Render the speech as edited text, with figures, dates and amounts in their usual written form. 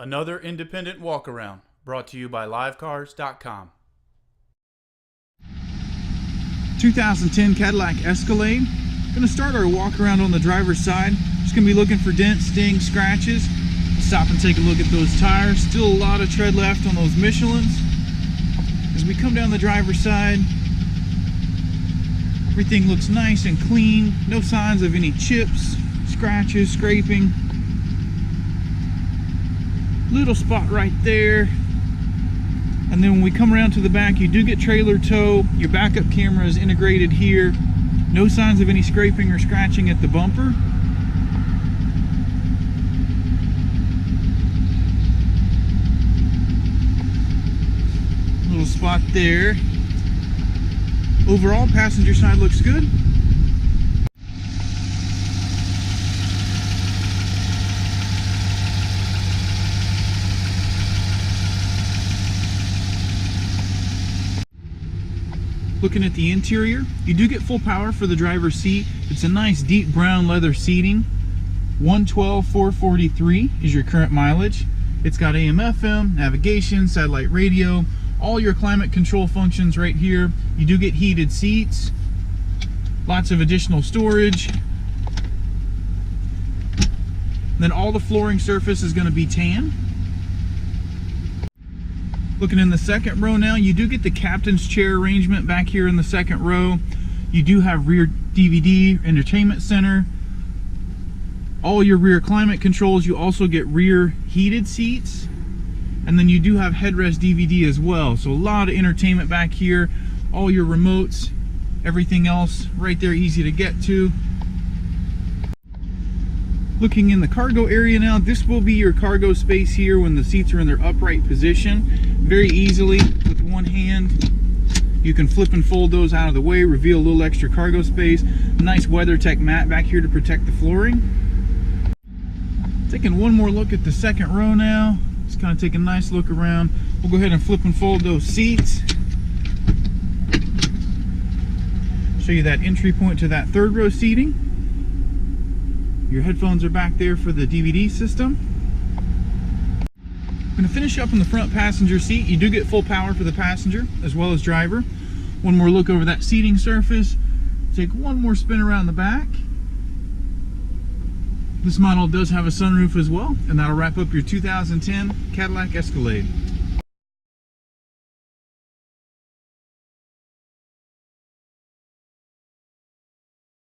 Another independent walk-around brought to you by livecars.com. 2010 Cadillac Escalade. Going to start our walk around on the driver's side. Just going to be looking for dents, stings, scratches. Stop and take a look at those tires. Still a lot of tread left on those Michelins. As we come down the driver's side, everything looks nice and clean. No signs of any chips, scratches, scraping. Little spot right there. And then when we come around to the back, you do get trailer tow. Your backup camera is integrated here. No signs of any scraping or scratching at the bumper. Little spot there. Overall, passenger side looks good. Looking at the interior, you do get full power for the driver's seat. It's a nice deep brown leather seating. 112,443 is your current mileage. It's got AM, FM, navigation, satellite radio, all your climate control functions right here. You do get heated seats, lots of additional storage. And then all the flooring surface is going to be tan. Looking in the second row now, you do get the captain's chair arrangement back here in the second row. You do have rear DVD, entertainment center, all your rear climate controls. You also get rear heated seats, and then you do have headrest DVD as well. So a lot of entertainment back here, all your remotes, everything else right there, easy to get to. Looking in the cargo area now, this will be your cargo space here when the seats are in their upright position. Very easily, with one hand, you can flip and fold those out of the way, reveal a little extra cargo space. Nice WeatherTech mat back here to protect the flooring. Taking one more look at the second row now. Just kind of take a nice look around. We'll go ahead and flip and fold those seats. Show you that entry point to that third row seating. Your headphones are back there for the DVD system. I'm going to finish up in the front passenger seat. You do get full power for the passenger as well as driver. One more look over that seating surface. Take one more spin around the back. This model does have a sunroof as well, and that'll wrap up your 2010 Cadillac Escalade.